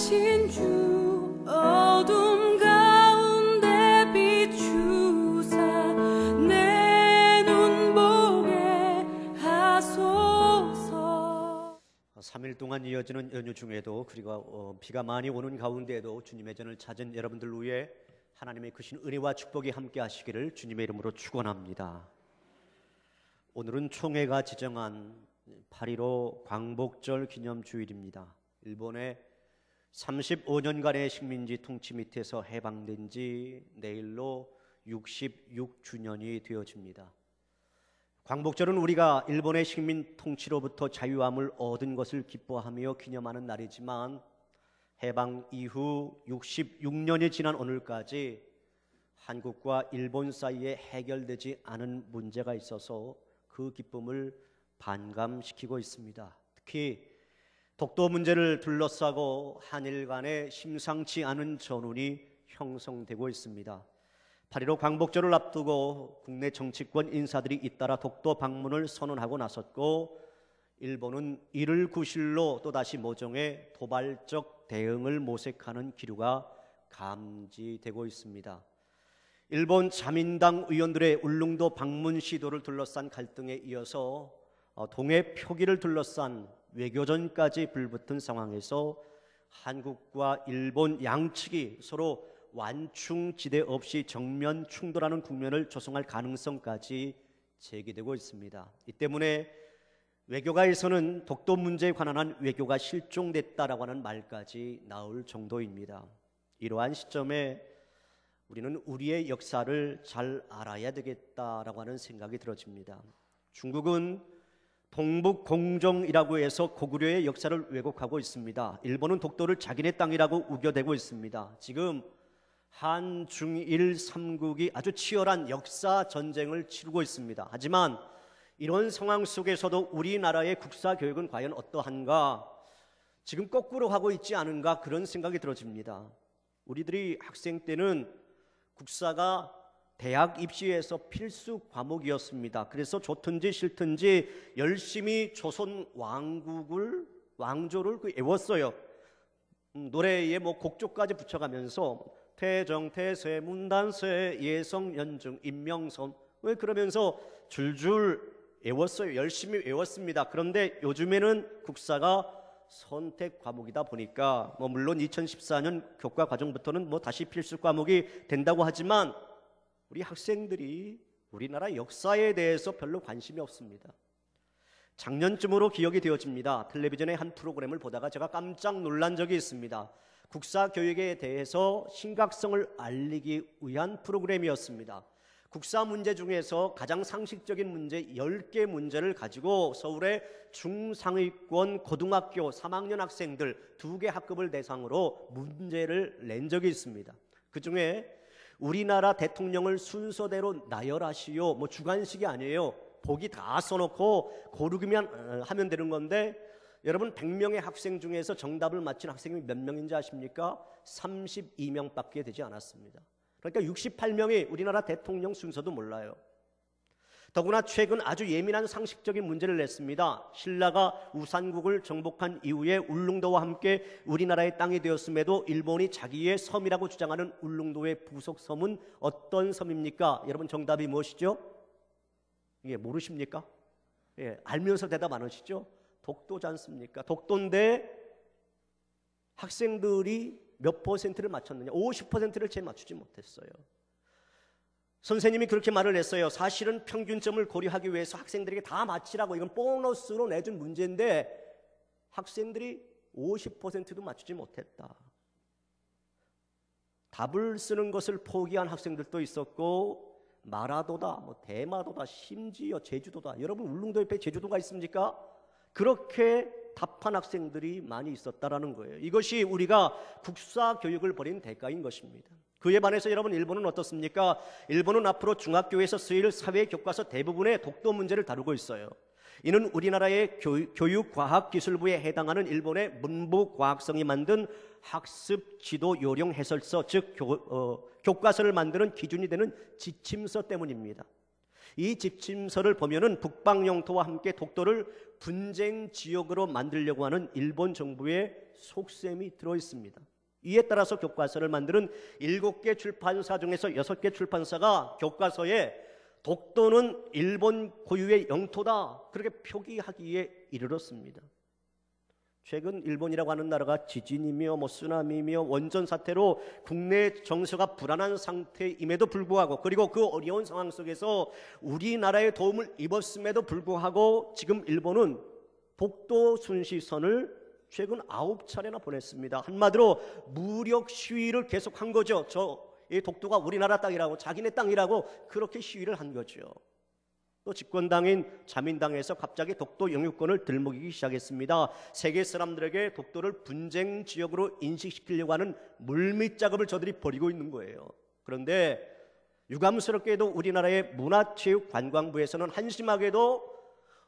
살아계신 주 어둠 가운데 비추사 내 눈 보게 하소서. 3일 동안 이어지는 연휴 중에도 그리고 비가 많이 오는 가운데에도 주님의 전을 찾은 여러분들 위해 하나님의 크신 은혜와 축복이 함께 하시기를 주님의 이름으로 축원합니다. 오늘은 총회가 지정한 8.15 광복절 기념주일입니다. 일본의 35년간의 식민지 통치 밑에서 해방된 지 내일로 66주년이 되어집니다. 광복절은 우리가 일본의 식민 통치로부터 자유함을 얻은 것을 기뻐하며 기념하는 날이지만 해방 이후 66년이 지난 오늘까지 한국과 일본 사이에 해결되지 않은 문제가 있어서 그 기쁨을 반감시키고 있습니다. 특히 독도 문제를 둘러싸고 한일 간에 심상치 않은 전운이 형성되고 있습니다. 8.15 광복절을 앞두고 국내 정치권 인사들이 잇따라 독도 방문을 선언하고 나섰고 일본은 이를 구실로 또다시 모종의 도발적 대응을 모색하는 기류가 감지되고 있습니다. 일본 자민당 의원들의 울릉도 방문 시도를 둘러싼 갈등에 이어서 동해 표기를 둘러싼 외교전까지 불붙은 상황에서 한국과 일본 양측이 서로 완충지대 없이 정면 충돌하는 국면을 조성할 가능성까지 제기되고 있습니다. 이 때문에 외교가에서는 독도 문제에 관한 한 외교가 실종됐다라고 하는 말까지 나올 정도입니다. 이러한 시점에 우리는 우리의 역사를 잘 알아야 되겠다라고 하는 생각이 들어집니다. 중국은 동북공정이라고 해서 고구려의 역사를 왜곡하고 있습니다. 일본은 독도를 자기네 땅이라고 우겨대고 있습니다. 지금 한중일 3국이 아주 치열한 역사 전쟁을 치르고 있습니다. 하지만 이런 상황 속에서도 우리나라의 국사 교육은 과연 어떠한가? 지금 거꾸로 하고 있지 않은가? 그런 생각이 들어집니다. 우리들이 학생 때는 국사가 대학 입시에서 필수 과목이었습니다. 그래서 좋든지 싫든지 열심히 조선 왕조를 외웠어요. 노래에 곡조까지 붙여가면서 태정, 태세, 문단세, 예성, 연중, 임명선 그러면서 줄줄 외웠어요. 열심히 외웠습니다. 그런데 요즘에는 국사가 선택 과목이다 보니까 물론 2014년 교과 과정부터는 다시 필수 과목이 된다고 하지만 우리 학생들이 우리나라 역사에 대해서 별로 관심이 없습니다. 작년쯤으로 기억이 되어집니다. 텔레비전의 한 프로그램을 보다가 제가 깜짝 놀란 적이 있습니다. 국사 교육에 대해서 심각성을 알리기 위한 프로그램이었습니다. 국사 문제 중에서 가장 상식적인 문제 10개 문제를 가지고 서울의 중상위권 고등학교 3학년 학생들 2개 학급을 대상으로 문제를 낸 적이 있습니다. 그 중에 우리나라 대통령을 순서대로 나열하시오. 주관식이 아니에요. 보기 다 써놓고 고르기만 하면 되는 건데 여러분 100명의 학생 중에서 정답을 맞힌 학생이 몇 명인지 아십니까? 32명밖에 되지 않았습니다. 그러니까 68명이 우리나라 대통령 순서도 몰라요. 더구나 최근 아주 예민한 상식적인 문제를 냈습니다. 신라가 우산국을 정복한 이후에 울릉도와 함께 우리나라의 땅이 되었음에도 일본이 자기의 섬이라고 주장하는 울릉도의 부속 섬은 어떤 섬입니까? 여러분 정답이 무엇이죠? 이게 모르십니까? 알면서 대답 안 하시죠? 독도지 않습니까? 독도인데 학생들이 몇 퍼센트를 맞췄느냐? 50%를 채 맞추지 못했어요. 선생님이 그렇게 말을 했어요. 사실은 평균점을 고려하기 위해서 학생들에게 다 맞히라고 이건 보너스로 내준 문제인데 학생들이 50%도 맞추지 못했다. 답을 쓰는 것을 포기한 학생들도 있었고 마라도다, 대마도다, 심지어 제주도다. 여러분 울릉도 옆에 제주도가 있습니까? 그렇게 답한 학생들이 많이 있었다라는 거예요. 이것이 우리가 국사 교육을 벌인 대가인 것입니다. 그에 반해서 여러분 일본은 어떻습니까? 일본은 앞으로 중학교에서 쓰일 사회 교과서 대부분의 독도 문제를 다루고 있어요. 이는 우리나라의 교육과학기술부에 해당하는 일본의 문부과학성이 만든 학습 지도 요령 해설서, 즉 교과서를 만드는 기준이 되는 지침서 때문입니다. 이 지침서를 보면은 북방 영토와 함께 독도를 분쟁 지역으로 만들려고 하는 일본 정부의 속셈이 들어 있습니다. 이에 따라서 교과서를 만드는 7개 출판사 중에서 6개 출판사가 교과서에 독도는 일본 고유의 영토다 그렇게 표기하기에 이르렀습니다. 최근 일본이라고 하는 나라가 지진이며 쓰나미며 원전 사태로 국내 정서가 불안한 상태임에도 불구하고, 그리고 그 어려운 상황 속에서 우리나라의 도움을 입었음에도 불구하고 지금 일본은 독도 순시선을 최근 9차례나 보냈습니다. 한마디로 무력 시위를 계속한 거죠. 이 독도가 우리나라 땅이라고, 자기네 땅이라고 그렇게 시위를 한 거죠. 또 집권당인 자민당에서 갑자기 독도 영유권을 들먹이기 시작했습니다. 세계 사람들에게 독도를 분쟁 지역으로 인식시키려고 하는 물밑 작업을 저들이 벌이고 있는 거예요. 그런데 유감스럽게도 우리나라의 문화체육관광부에서는 한심하게도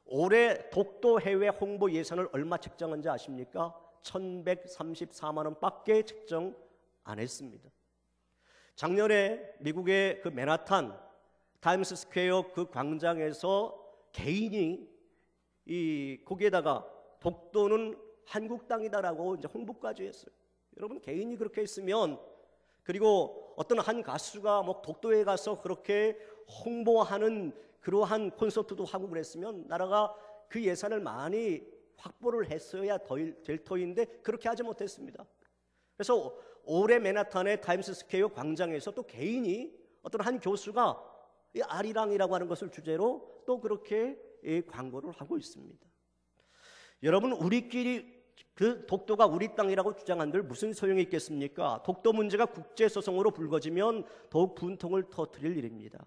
올해 독도 해외 홍보 예산을 얼마 책정한지 아십니까? 1,134만 원밖에 책정 안 했습니다. 작년에 미국의 그 맨하탄 타임스 스퀘어 그 광장에서 개인이 거기에다가 독도는 한국 땅이다라고 이제 홍보까지 했어요. 여러분, 개인이 그렇게 했으면, 그리고 어떤 한 가수가 독도에 가서 그렇게 홍보하는 그러한 콘서트도 하고 그랬으면 나라가 그 예산을 많이 확보를 했어야 될 터인데 그렇게 하지 못했습니다. 그래서 올해 맨하탄의 타임스 스퀘어 광장에서 또 개인이 어떤 한 교수가 이 아리랑이라고 하는 것을 주제로 또 그렇게 광고를 하고 있습니다. 여러분, 우리끼리 그 독도가 우리 땅이라고 주장한들 무슨 소용이 있겠습니까? 독도 문제가 국제소송으로 불거지면 더욱 분통을 터뜨릴 일입니다.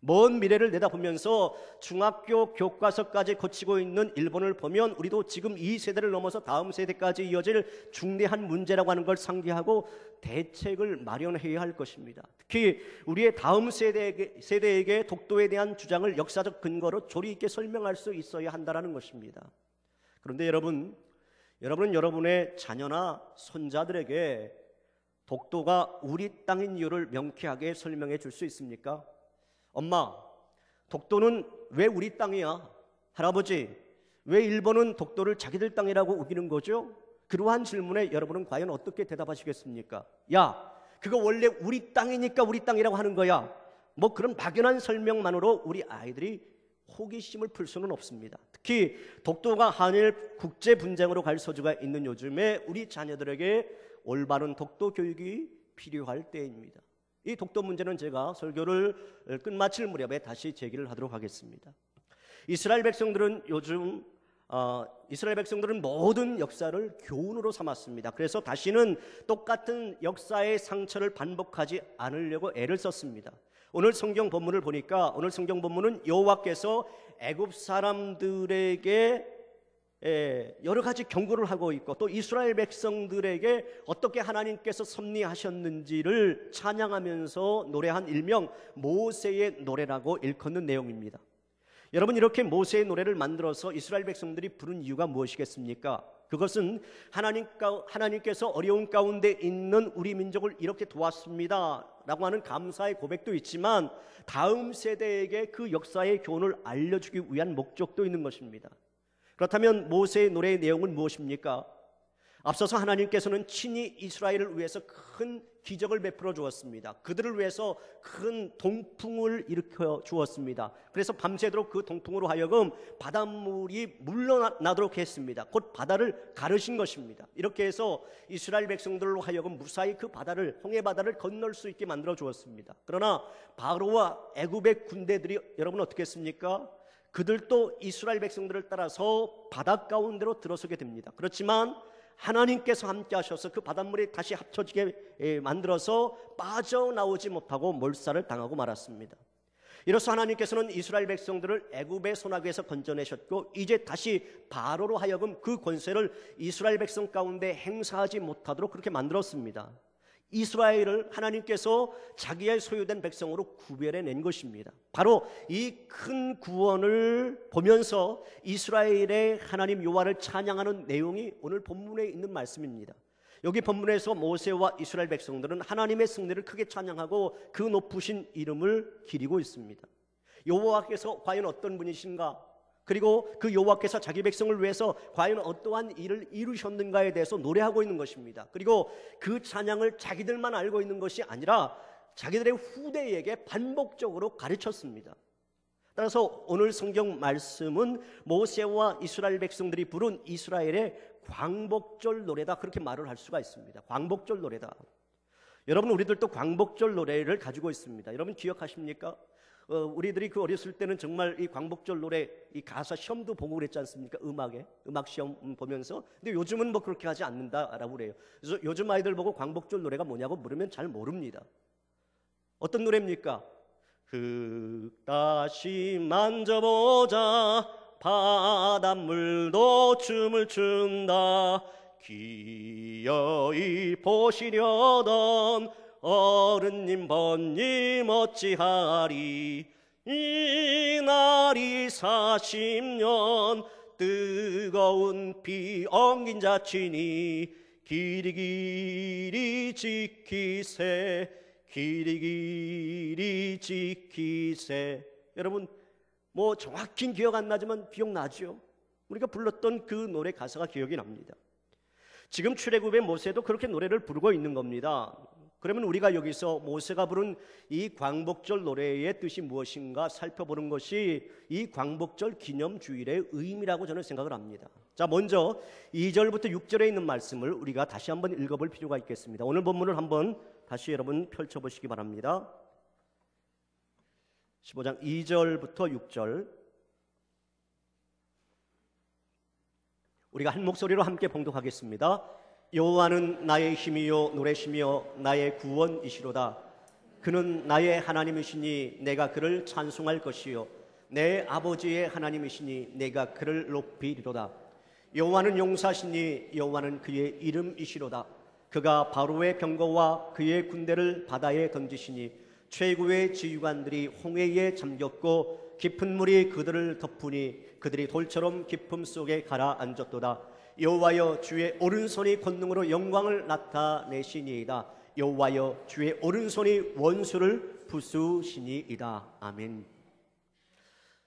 먼 미래를 내다보면서 중학교 교과서까지 거치고 있는 일본을 보면 우리도 지금 이 세대를 넘어서 다음 세대까지 이어질 중대한 문제라고 하는 걸 상기하고 대책을 마련해야 할 것입니다. 특히 우리의 다음 세대에게 독도에 대한 주장을 역사적 근거로 조리 있게 설명할 수 있어야 한다는 것입니다. 그런데 여러분은 여러분의 자녀나 손자들에게 독도가 우리 땅인 이유를 명쾌하게 설명해 줄 수 있습니까? 엄마, 독도는 왜 우리 땅이야? 할아버지, 왜 일본은 독도를 자기들 땅이라고 우기는 거죠? 그러한 질문에 여러분은 과연 어떻게 대답하시겠습니까? 야, 그거 원래 우리 땅이니까 우리 땅이라고 하는 거야. 그런 막연한 설명만으로 우리 아이들이 호기심을 풀 수는 없습니다. 특히 독도가 한일 국제 분쟁으로 갈 소지가 있는 요즘에 우리 자녀들에게 올바른 독도 교육이 필요할 때입니다. 이 독도 문제는 제가 설교를 끝마칠 무렵에 다시 제기를 하도록 하겠습니다. 이스라엘 백성들은 모든 역사를 교훈으로 삼았습니다. 그래서 다시는 똑같은 역사의 상처를 반복하지 않으려고 애를 썼습니다. 오늘 성경 본문을 보니까 오늘 성경 본문은 여호와께서 애굽 사람들에게 여러 가지 경고를 하고 있고 또 이스라엘 백성들에게 어떻게 하나님께서 섭리하셨는지를 찬양하면서 노래한 일명 모세의 노래라고 일컫는 내용입니다. 여러분, 이렇게 모세의 노래를 만들어서 이스라엘 백성들이 부른 이유가 무엇이겠습니까? 그것은 하나님께서 어려운 가운데 있는 우리 민족을 이렇게 도왔습니다 라고 하는 감사의 고백도 있지만 다음 세대에게 그 역사의 교훈을 알려주기 위한 목적도 있는 것입니다. 그렇다면 모세의 노래의 내용은 무엇입니까? 앞서서 하나님께서는 친히 이스라엘을 위해서 큰 기적을 베풀어 주었습니다. 그들을 위해서 큰 동풍을 일으켜 주었습니다. 그래서 밤새도록 그 동풍으로 하여금 바닷물이 물러나도록 했습니다. 곧 바다를 가르신 것입니다. 이렇게 해서 이스라엘 백성들로 하여금 무사히 그 바다를, 홍해 바다를 건널 수 있게 만들어 주었습니다. 그러나 바로와 애굽의 군대들이 여러분 어떻게 했습니까? 그들도 이스라엘 백성들을 따라서 바다 가운데로 들어서게 됩니다. 그렇지만 하나님께서 함께 하셔서 그 바닷물이 다시 합쳐지게 만들어서 빠져나오지 못하고 몰살을 당하고 말았습니다. 이로써 하나님께서는 이스라엘 백성들을 애굽의 손아귀에서 건져내셨고 이제 다시 바로로 하여금 그 권세를 이스라엘 백성 가운데 행사하지 못하도록 그렇게 만들었습니다. 이스라엘을 하나님께서 자기의 소유된 백성으로 구별해낸 것입니다. 바로 이 큰 구원을 보면서 이스라엘의 하나님 여호와를 찬양하는 내용이 오늘 본문에 있는 말씀입니다. 여기 본문에서 모세와 이스라엘 백성들은 하나님의 승리를 크게 찬양하고 그 높으신 이름을 기리고 있습니다. 여호와께서 과연 어떤 분이신가, 그리고 그 여호와께서 자기 백성을 위해서 과연 어떠한 일을 이루셨는가에 대해서 노래하고 있는 것입니다. 그리고 그 찬양을 자기들만 알고 있는 것이 아니라 자기들의 후대에게 반복적으로 가르쳤습니다. 따라서 오늘 성경 말씀은 모세와 이스라엘 백성들이 부른 이스라엘의 광복절 노래다, 그렇게 말을 할 수가 있습니다. 광복절 노래다. 여러분, 우리들도 광복절 노래를 가지고 있습니다. 여러분 기억하십니까? 우리들이 그 어렸을 때는 정말 이 광복절 노래 이 가사 시험도 보고 그랬지 않습니까? 음악 시험 보면서. 근데 요즘은 뭐 그렇게 하지 않는다라고 그래요. 그래서 요즘 아이들 보고 광복절 노래가 뭐냐고 물으면 잘 모릅니다. 어떤 노래입니까? 흙 다시 만져보자, 바닷물도 춤을 춘다, 기어이 보시려던 어른님 번님 어찌하리, 이 날이 40년 뜨거운 피 엉긴 자치니, 길이길이 지키세, 길이길이 지키세. 여러분 뭐 정확히 기억 안 나지만 기억나죠? 우리가 불렀던 그 노래 가사가 기억이 납니다. 지금 출애굽의 모세도 그렇게 노래를 부르고 있는 겁니다. 그러면 우리가 여기서 모세가 부른 이 광복절 노래의 뜻이 무엇인가 살펴보는 것이 이 광복절 기념주일의 의미라고 저는 생각을 합니다. 자, 먼저 2절부터 6절에 있는 말씀을 우리가 다시 한번 읽어볼 필요가 있겠습니다. 오늘 본문을 한번 다시 여러분 펼쳐보시기 바랍니다. 15장 2절부터 6절, 우리가 한 목소리로 함께 봉독하겠습니다. 여호와는 나의 힘이요 노래시며 나의 구원이시로다. 그는 나의 하나님이시니 내가 그를 찬송할 것이요 내 아버지의 하나님이시니 내가 그를 높이리로다. 여호와는 용사시니 여호와는 그의 이름이시로다. 그가 바로의 병거와 그의 군대를 바다에 던지시니 최고의 지휘관들이 홍해에 잠겼고 깊은 물이 그들을 덮으니 그들이 돌처럼 깊음 속에 가라앉았도다. 여호와여 주의 오른손이 권능으로 영광을 나타내시니이다. 여호와여 주의 오른손이 원수를 부수시니이다. 아멘.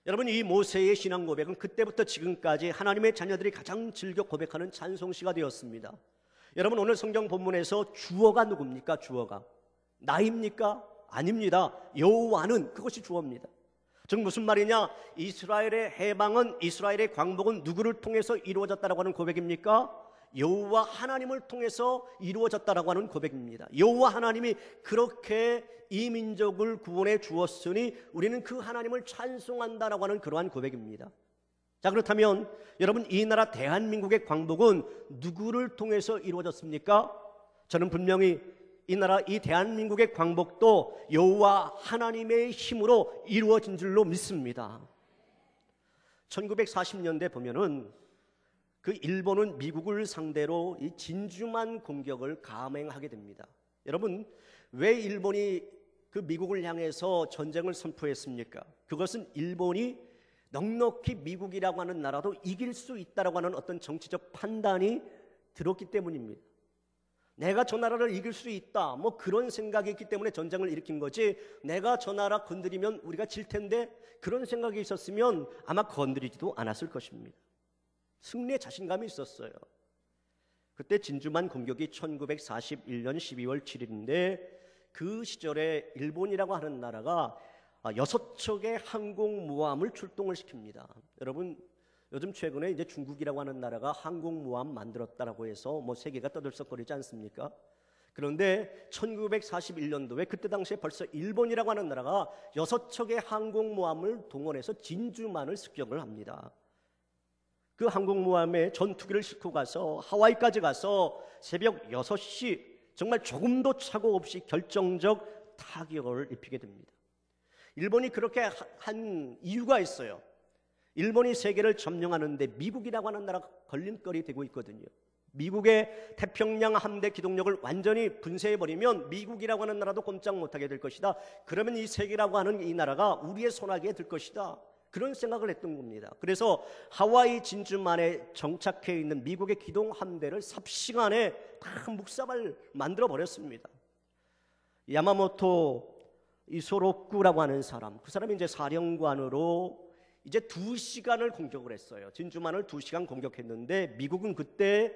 여러분, 이 모세의 신앙 고백은 그때부터 지금까지 하나님의 자녀들이 가장 즐겨 고백하는 찬송시가 되었습니다. 여러분, 오늘 성경 본문에서 주어가 누굽니까? 주어가 나입니까? 아닙니다. 여호와는, 그것이 주어입니다. 즉 무슨 말이냐? 이스라엘의 해방은, 이스라엘의 광복은 누구를 통해서 이루어졌다라고 하는 고백입니까? 여호와 하나님을 통해서 이루어졌다라고 하는 고백입니다. 여호와 하나님이 그렇게 이 민족을 구원해 주었으니 우리는 그 하나님을 찬송한다라고 하는 그러한 고백입니다. 자, 그렇다면 여러분, 이 나라 대한민국의 광복은 누구를 통해서 이루어졌습니까? 저는 분명히 이 나라, 이 대한민국의 광복도 여호와 하나님의 힘으로 이루어진 줄로 믿습니다. 1940년대 보면은 그 일본은 미국을 상대로 이 진주만 공격을 감행하게 됩니다. 여러분, 왜 일본이 그 미국을 향해서 전쟁을 선포했습니까? 그것은 일본이 넉넉히 미국이라고 하는 나라도 이길 수 있다라고 하는 어떤 정치적 판단이 들었기 때문입니다. 내가 저 나라를 이길 수 있다, 뭐 그런 생각이 있기 때문에 전쟁을 일으킨 거지, 내가 저 나라 건드리면 우리가 질 텐데, 그런 생각이 있었으면 아마 건드리지도 않았을 것입니다. 승리의 자신감이 있었어요. 그때 진주만 공격이 1941년 12월 7일인데 그 시절에 일본이라고 하는 나라가 6척의 항공모함을 출동을 시킵니다. 여러분, 요즘 최근에 이제 중국이라고 하는 나라가 항공모함 만들었다라고 해서 뭐 세계가 떠들썩거리지 않습니까? 그런데 1941년도에 그때 당시에 벌써 일본이라고 하는 나라가 6척의 항공모함을 동원해서 진주만을 습격을 합니다. 그 항공모함에 전투기를 싣고 가서 하와이까지 가서 새벽 6시 정말 조금도 착오 없이 결정적 타격을 입히게 됩니다. 일본이 그렇게 한 이유가 있어요. 일본이 세계를 점령하는데 미국이라고 하는 나라가 걸림돌이 되고 있거든요. 미국의 태평양 함대 기동력을 완전히 분쇄해버리면 미국이라고 하는 나라도 꼼짝 못하게 될 것이다. 그러면 이 세계라고 하는 이 나라가 우리의 손아귀에 들 것이다. 그런 생각을 했던 겁니다. 그래서 하와이 진주만에 정착해 있는 미국의 기동 함대를 삽시간에 다 묵사발 만들어 버렸습니다. 야마모토 이소록구라고 하는 사람, 그 사람이 이제 사령관으로 이제 2시간을 공격을 했어요. 진주만을 2시간 공격했는데 미국은 그때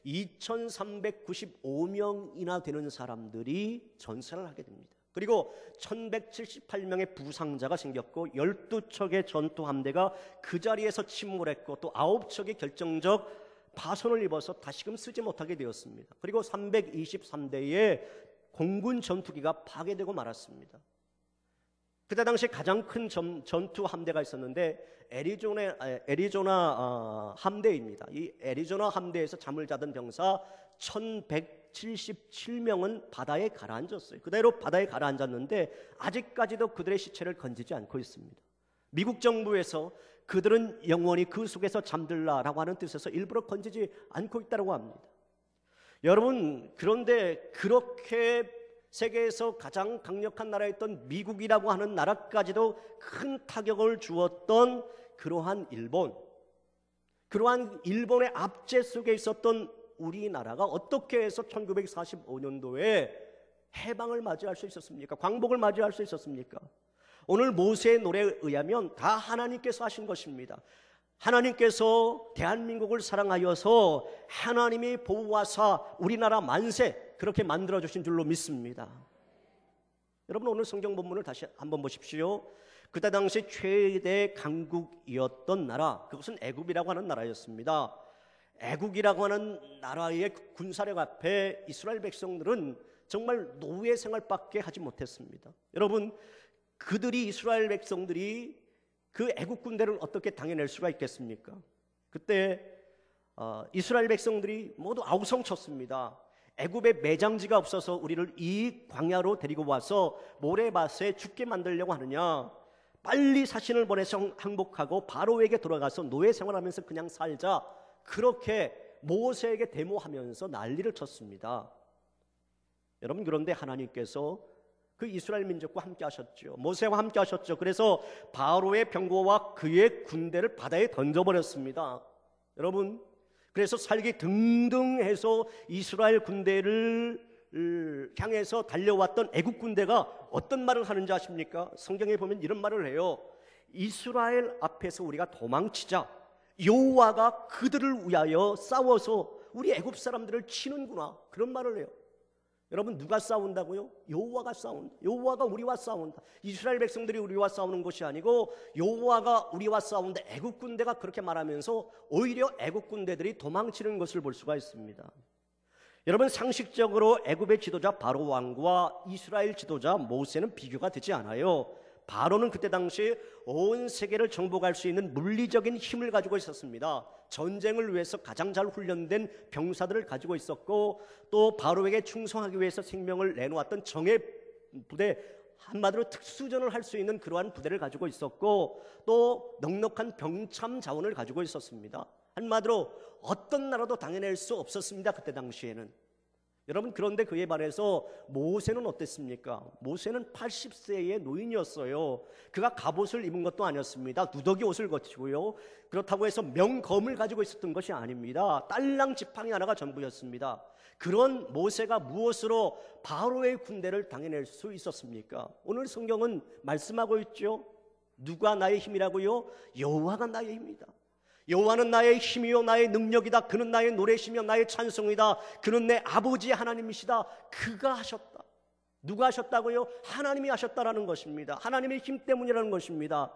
2395명이나 되는 사람들이 전사를 하게 됩니다. 그리고 1178명의 부상자가 생겼고 12척의 전투함대가 그 자리에서 침몰했고 또 9척의 결정적 파손을 입어서 다시금 쓰지 못하게 되었습니다. 그리고 323대의 공군 전투기가 파괴되고 말았습니다. 그때 당시 가장 큰 전투 함대가 있었는데 애리조나 함대입니다. 이 애리조나 함대에서 잠을 자던 병사 1177명은 바다에 가라앉았어요. 그대로 바다에 가라앉았는데 아직까지도 그들의 시체를 건지지 않고 있습니다. 미국 정부에서 그들은 영원히 그 속에서 잠들라라고 하는 뜻에서 일부러 건지지 않고 있다고 합니다. 여러분, 그런데 그렇게 세계에서 가장 강력한 나라였던 미국이라고 하는 나라까지도 큰 타격을 주었던 그러한 일본의 압제 속에 있었던 우리나라가 어떻게 해서 1945년도에 해방을 맞이할 수 있었습니까? 광복을 맞이할 수 있었습니까? 오늘 모세의 노래에 의하면 다 하나님께서 하신 것입니다. 하나님께서 대한민국을 사랑하여서 하나님이 보호하사 우리나라 만세 그렇게 만들어주신 줄로 믿습니다. 여러분, 오늘 성경 본문을 다시 한번 보십시오. 그때 당시 최대 강국이었던 나라, 그것은 애굽이라고 하는 나라였습니다. 애국이라고 하는 나라의 군사력 앞에 이스라엘 백성들은 정말 노예 생활밖에 하지 못했습니다. 여러분, 그들이 이스라엘 백성들이 그 애국 군대를 어떻게 당해낼 수가 있겠습니까? 그때 이스라엘 백성들이 모두 아우성쳤습니다. 애굽에 매장지가 없어서 우리를 이 광야로 데리고 와서 모래밭에 죽게 만들려고 하느냐, 빨리 사신을 보내서 항복하고 바로에게 돌아가서 노예 생활하면서 그냥 살자, 그렇게 모세에게 데모하면서 난리를 쳤습니다. 여러분, 그런데 하나님께서 그 이스라엘 민족과 함께 하셨죠. 모세와 함께 하셨죠. 그래서 바로의 병거와 그의 군대를 바다에 던져버렸습니다. 여러분, 그래서 살기 등등해서 이스라엘 군대를 향해서 달려왔던 애국 군대가 어떤 말을 하는지 아십니까? 성경에 보면 이런 말을 해요. 이스라엘 앞에서 우리가 도망치자. 여호와가 그들을 위하여 싸워서 우리 애굽 사람들을 치는구나. 그런 말을 해요. 여러분, 누가 싸운다고요? 여호와가 싸운다. 여호와가 우리와 싸운다. 이스라엘 백성들이 우리와 싸우는 것이 아니고 여호와가 우리와 싸운다. 애국 군대가 그렇게 말하면서 오히려 애국 군대들이 도망치는 것을 볼 수가 있습니다. 여러분, 상식적으로 애굽의 지도자 바로 왕과 이스라엘 지도자 모세는 비교가 되지 않아요. 바로는 그때 당시 온 세계를 정복할 수 있는 물리적인 힘을 가지고 있었습니다. 전쟁을 위해서 가장 잘 훈련된 병사들을 가지고 있었고, 또 바로에게 충성하기 위해서 생명을 내놓았던 정예 부대, 한마디로 특수전을 할 수 있는 그러한 부대를 가지고 있었고, 또 넉넉한 병참 자원을 가지고 있었습니다. 한마디로 어떤 나라도 당해낼 수 없었습니다, 그때 당시에는. 여러분, 그런데 그에 반해서 모세는 어땠습니까? 모세는 80세의 노인이었어요. 그가 갑옷을 입은 것도 아니었습니다. 누더기 옷을 거치고요. 그렇다고 해서 명검을 가지고 있었던 것이 아닙니다. 딸랑 지팡이 하나가 전부였습니다. 그런 모세가 무엇으로 바로의 군대를 당해낼 수 있었습니까? 오늘 성경은 말씀하고 있죠. 누가 나의 힘이라고요? 여호와가 나의 힘이다. 여호와는 나의 힘이요 나의 능력이다. 그는 나의 노래시며 나의 찬송이다. 그는 내 아버지 하나님이시다. 그가 하셨다. 누가 하셨다고요? 하나님이 하셨다라는 것입니다. 하나님의 힘 때문이라는 것입니다.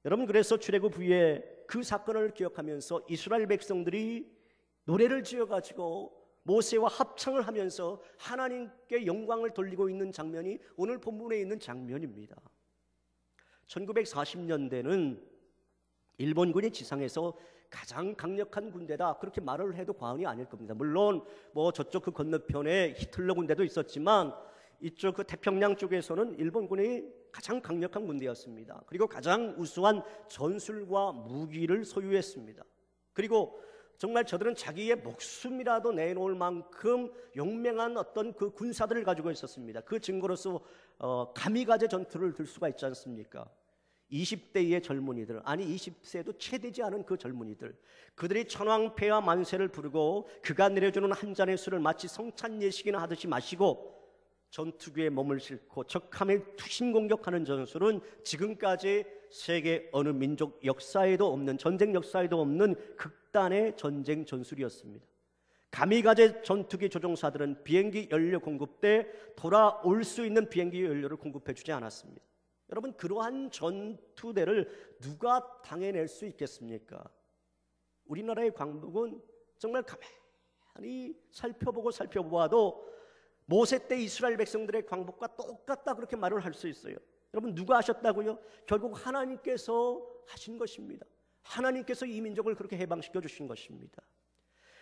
여러분, 그래서 출애굽 후에 그 사건을 기억하면서 이스라엘 백성들이 노래를 지어가지고 모세와 합창을 하면서 하나님께 영광을 돌리고 있는 장면이 오늘 본문에 있는 장면입니다. 1940년대는 일본군이 지상에서 가장 강력한 군대다, 그렇게 말을 해도 과언이 아닐 겁니다. 물론 뭐 저쪽 그 건너편에 히틀러 군대도 있었지만 이쪽 그 태평양 쪽에서는 일본군이 가장 강력한 군대였습니다. 그리고 가장 우수한 전술과 무기를 소유했습니다. 그리고 정말 저들은 자기의 목숨이라도 내놓을 만큼 용맹한 어떤 그 군사들을 가지고 있었습니다. 그 증거로서 가미가제 전투를 들 수가 있지 않습니까? 20대의 젊은이들, 아니 20세도 채 되지 않은 그 젊은이들, 그들이 천왕폐하 만세를 부르고 그가 내려주는 한 잔의 술을 마치 성찬 예식이나 하듯이 마시고 전투기에 몸을 싣고 적함에 투신 공격하는 전술은 지금까지 세계 어느 민족 역사에도 없는, 전쟁 역사에도 없는 극단의 전쟁 전술이었습니다. 가미가제 전투기 조종사들은 비행기 연료 공급 때 돌아올 수 있는 비행기 연료를 공급해 주지 않았습니다. 여러분, 그러한 전투대를 누가 당해낼 수 있겠습니까? 우리나라의 광복은 정말 가만히 살펴보아도 모세 때 이스라엘 백성들의 광복과 똑같다, 그렇게 말을 할 수 있어요. 여러분, 누가 하셨다고요? 결국 하나님께서 하신 것입니다. 하나님께서 이 민족을 그렇게 해방시켜 주신 것입니다.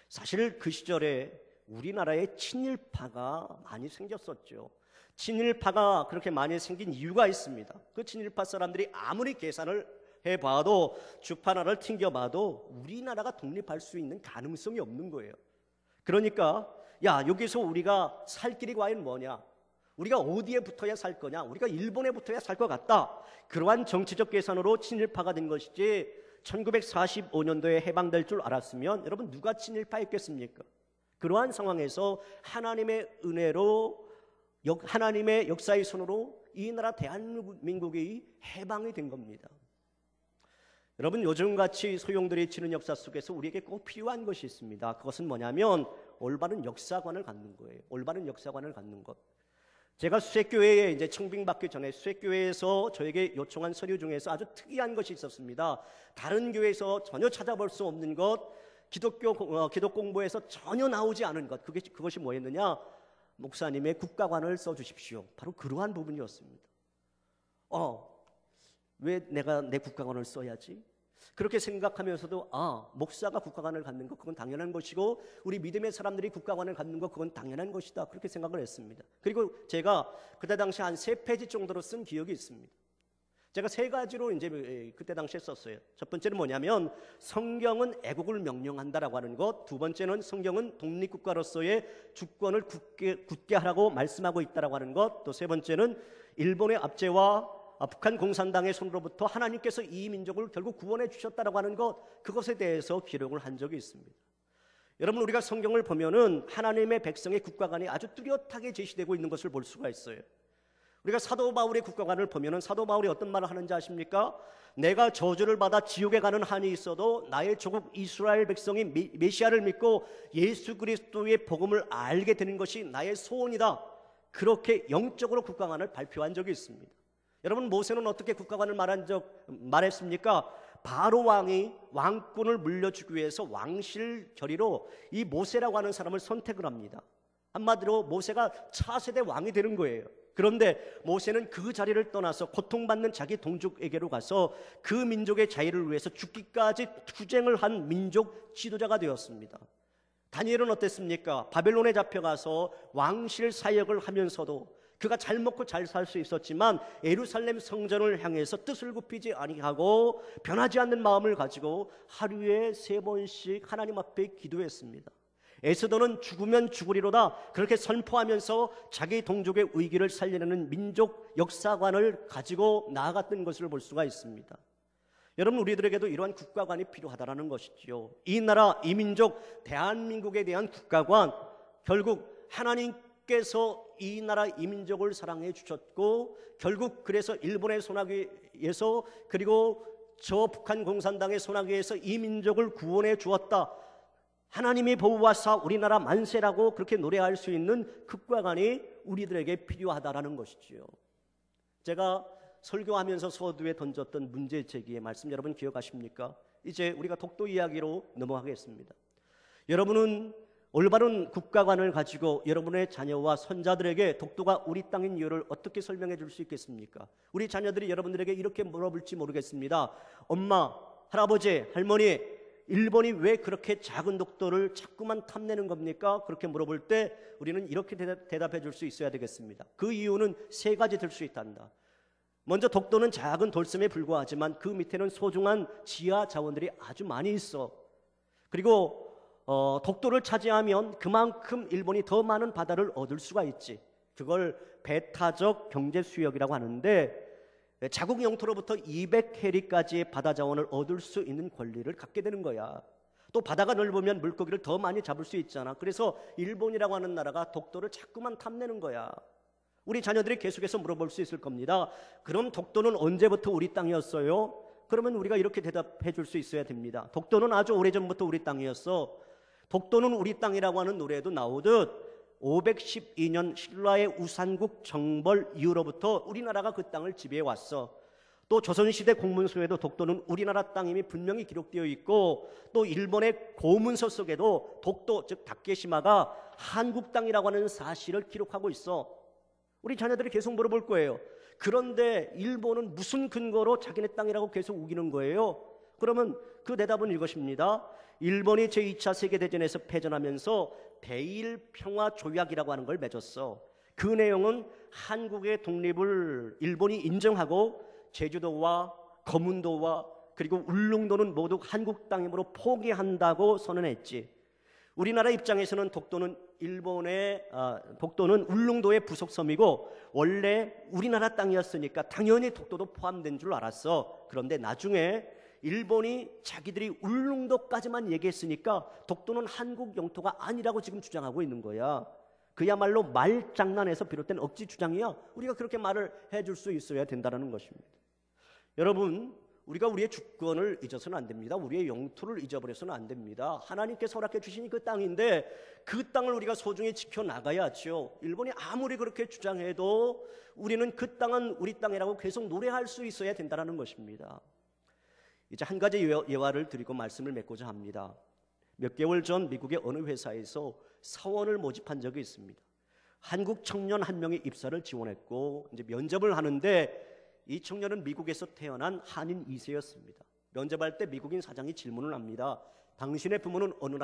사실 그 시절에 우리나라에 친일파가 많이 생겼었죠. 친일파가 그렇게 많이 생긴 이유가 있습니다. 그 친일파 사람들이 아무리 계산을 해봐도, 주판화를 튕겨봐도 우리나라가 독립할 수 있는 가능성이 없는 거예요. 그러니까 여기서 우리가 살 길이 과연 뭐냐, 우리가 어디에 붙어야 살 거냐, 우리가 일본에 붙어야 살 것 같다, 그러한 정치적 계산으로 친일파가 된 것이지, 1945년도에 해방될 줄 알았으면 여러분, 누가 친일파였겠습니까? 그러한 상황에서 하나님의 은혜로, 하나님의 역사의 손으로 이 나라 대한민국이 해방이 된 겁니다. 여러분, 요즘같이 소용돌이 치는 역사 속에서 우리에게 꼭 필요한 것이 있습니다. 그것은 뭐냐면 올바른 역사관을 갖는 거예요. 올바른 역사관을 갖는 것. 제가 수색교회에 이제 청빙받기 전에 수색교회에서 저에게 요청한 서류 중에서 아주 특이한 것이 있었습니다. 다른 교회에서 전혀 찾아볼 수 없는 것, 기독 공부에서 전혀 나오지 않은 것, 그것이 뭐였느냐? 목사님의 국가관을 써주십시오. 바로 그러한 부분이었습니다. 왜 내가 내 국가관을 써야지? 그렇게 생각하면서도 목사가 국가관을 갖는 것, 그건 당연한 것이고, 우리 믿음의 사람들이 국가관을 갖는 것, 그건 당연한 것이다, 그렇게 생각을 했습니다. 그리고 제가 그때 당시 한 3페이지 정도로 쓴 기억이 있습니다. 제가 3가지로 이제 그때 당시에 썼어요. 첫 번째는 뭐냐면 성경은 애국을 명령한다라고 하는 것, 두 번째는 성경은 독립국가로서의 주권을 굳게 하라고 말씀하고 있다라고 하는 것, 또 세 번째는 일본의 압제와 북한 공산당의 손으로부터 하나님께서 이 민족을 결국 구원해 주셨다라고 하는 것, 그것에 대해서 기록을 한 적이 있습니다. 여러분, 우리가 성경을 보면은 하나님의 백성의 국가관이 아주 뚜렷하게 제시되고 있는 것을 볼 수가 있어요. 우리가 사도 바울의 국가관을 보면은 사도 바울이 어떤 말을 하는지 아십니까? 내가 저주를 받아 지옥에 가는 한이 있어도 나의 조국 이스라엘 백성이 메시아를 믿고 예수 그리스도의 복음을 알게 되는 것이 나의 소원이다, 그렇게 영적으로 국가관을 발표한 적이 있습니다. 여러분, 모세는 어떻게 국가관을 말했습니까? 바로 왕이 왕권을 물려주기 위해서 왕실 결의로 이 모세라고 하는 사람을 선택을 합니다. 한마디로 모세가 차세대 왕이 되는 거예요. 그런데 모세는 그 자리를 떠나서 고통받는 자기 동족에게로 가서 그 민족의 자유를 위해서 죽기까지 투쟁을 한 민족 지도자가 되었습니다. 다니엘은 어땠습니까? 바벨론에 잡혀가서 왕실 사역을 하면서도 그가 잘 먹고 잘 살 수 있었지만 예루살렘 성전을 향해서 뜻을 굽히지 아니하고 변하지 않는 마음을 가지고 하루에 3번씩 하나님 앞에 기도했습니다. 에스더는 죽으면 죽으리로다, 그렇게 선포하면서 자기 동족의 의기를 살리려는 민족 역사관을 가지고 나아갔던 것을 볼 수가 있습니다. 여러분, 우리들에게도 이러한 국가관이 필요하다는 것이지요. 이 나라, 이 민족, 대한민국에 대한 국가관, 결국 하나님께서 이 나라, 이 민족을 사랑해 주셨고, 결국 그래서 일본의 손아귀에서, 그리고 저 북한 공산당의 손아귀에서 이 민족을 구원해 주었다, 하나님이 보호하사 우리나라 만세라고 그렇게 노래할 수 있는 국가관이 우리들에게 필요하다라는 것이지요. 제가 설교하면서 서두에 던졌던 문제제기의 말씀 여러분 기억하십니까? 이제 우리가 독도 이야기로 넘어가겠습니다. 여러분은 올바른 국가관을 가지고 여러분의 자녀와 손자들에게 독도가 우리 땅인 이유를 어떻게 설명해 줄 수 있겠습니까? 우리 자녀들이 여러분들에게 이렇게 물어볼지 모르겠습니다. 엄마, 할아버지, 할머니, 일본이 왜 그렇게 작은 독도를 자꾸만 탐내는 겁니까? 그렇게 물어볼 때 우리는 이렇게 대답해 줄 수 있어야 되겠습니다. 그 이유는 3가지 될 수 있단다. 먼저, 독도는 작은 돌섬에 불과하지만 그 밑에는 소중한 지하 자원들이 아주 많이 있어. 그리고 독도를 차지하면 그만큼 일본이 더 많은 바다를 얻을 수가 있지. 그걸 배타적 경제 수역이라고 하는데, 자국 영토로부터 200해리까지의 바다 자원을 얻을 수 있는 권리를 갖게 되는 거야. 또 바다가 넓으면 물고기를 더 많이 잡을 수 있잖아. 그래서 일본이라고 하는 나라가 독도를 자꾸만 탐내는 거야. 우리 자녀들이 계속해서 물어볼 수 있을 겁니다. 그럼 독도는 언제부터 우리 땅이었어요? 그러면 우리가 이렇게 대답해 줄 수 있어야 됩니다. 독도는 아주 오래전부터 우리 땅이었어. 독도는 우리 땅이라고 하는 노래에도 나오듯 512년 신라의 우산국 정벌 이후로부터 우리나라가 그 땅을 지배해 왔어. 또 조선시대 공문서에도 독도는 우리나라 땅임이 분명히 기록되어 있고, 또 일본의 고문서 속에도 독도, 즉 다케시마가 한국 땅이라고 하는 사실을 기록하고 있어. 우리 자녀들이 계속 물어볼 거예요. 그런데 일본은 무슨 근거로 자기네 땅이라고 계속 우기는 거예요? 그러면 그 대답은 이것입니다. 일본이 제2차 세계대전에서 패전하면서 대일평화조약이라고 하는 걸 맺었어. 그 내용은 한국의 독립을 일본이 인정하고 제주도와 거문도와 그리고 울릉도는 모두 한국 땅임으로 포기한다고 선언했지. 우리나라 입장에서는 독도는 울릉도의 부속섬이고 원래 우리나라 땅이었으니까 당연히 독도도 포함된 줄 알았어. 그런데 나중에 일본이 자기들이 울릉도까지만 얘기했으니까 독도는 한국 영토가 아니라고 지금 주장하고 있는 거야. 그야말로 말장난에서 비롯된 억지 주장이야. 우리가 그렇게 말을 해줄 수 있어야 된다는 것입니다. 여러분, 우리가 우리의 주권을 잊어서는 안 됩니다. 우리의 영토를 잊어버려서는 안 됩니다. 하나님께서 허락해 주신 그 땅인데 그 땅을 우리가 소중히 지켜나가야죠. 일본이 아무리 그렇게 주장해도 우리는 그 땅은 우리 땅이라고 계속 노래할 수 있어야 된다는 것입니다. 이제 한 가지 예화를 드리고 말씀을 맺고자 합니다. 몇 개월 전 미국의 어느 회사에서 사원을 모집한 적이 있습니다. 한국 청년 한 명이 입사를 지원했고 이제 면접을 하는데 이 청년은 미국에서 태어난 한인 2세였습니다. 면접할 때 미국인 사장이 질문을 합니다. 당신의 부모는 어느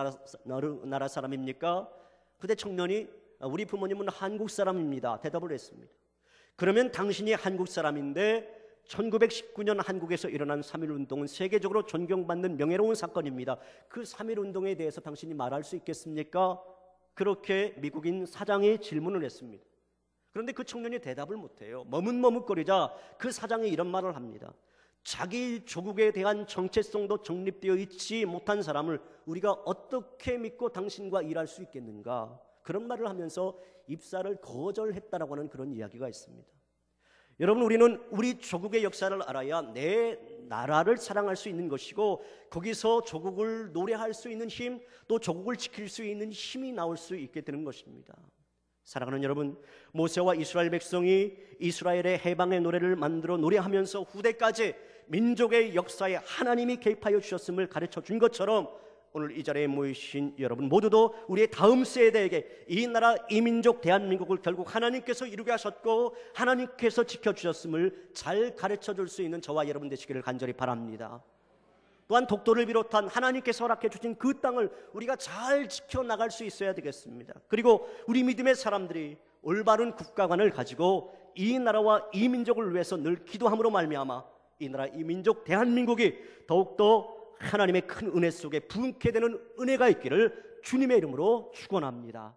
나라 사람입니까? 그때 청년이 우리 부모님은 한국 사람입니다. 대답을 했습니다. 그러면 당신이 한국 사람인데 1919년 한국에서 일어난 3.1운동은 세계적으로 존경받는 명예로운 사건입니다. 그 3.1운동에 대해서 당신이 말할 수 있겠습니까? 그렇게 미국인 사장이 질문을 했습니다. 그런데 그 청년이 대답을 못해요. 머뭇머뭇거리자 그 사장이 이런 말을 합니다. 자기 조국에 대한 정체성도 정립되어 있지 못한 사람을 우리가 어떻게 믿고 당신과 일할 수 있겠는가? 그런 말을 하면서 입사를 거절했다라고 하는 그런 이야기가 있습니다. 여러분, 우리는 우리 조국의 역사를 알아야 내 나라를 사랑할 수 있는 것이고 거기서 조국을 노래할 수 있는 힘, 또 조국을 지킬 수 있는 힘이 나올 수 있게 되는 것입니다. 사랑하는 여러분, 모세와 이스라엘 백성이 이스라엘의 해방의 노래를 만들어 노래하면서 후대까지 민족의 역사에 하나님이 개입하여 주셨음을 가르쳐 준 것처럼 오늘 이 자리에 모이신 여러분 모두도 우리의 다음 세대에게 이 나라 이 민족 대한민국을 결국 하나님께서 이루게 하셨고 하나님께서 지켜주셨음을 잘 가르쳐 줄 수 있는 저와 여러분 되시기를 간절히 바랍니다. 또한 독도를 비롯한 하나님께서 허락해 주신 그 땅을 우리가 잘 지켜나갈 수 있어야 되겠습니다. 그리고 우리 믿음의 사람들이 올바른 국가관을 가지고 이 나라와 이 민족을 위해서 늘 기도함으로 말미암아 이 나라 이 민족 대한민국이 더욱더 하나님의 큰 은혜 속에 부흥케 되는 은혜가 있기를 주님의 이름으로 축원합니다.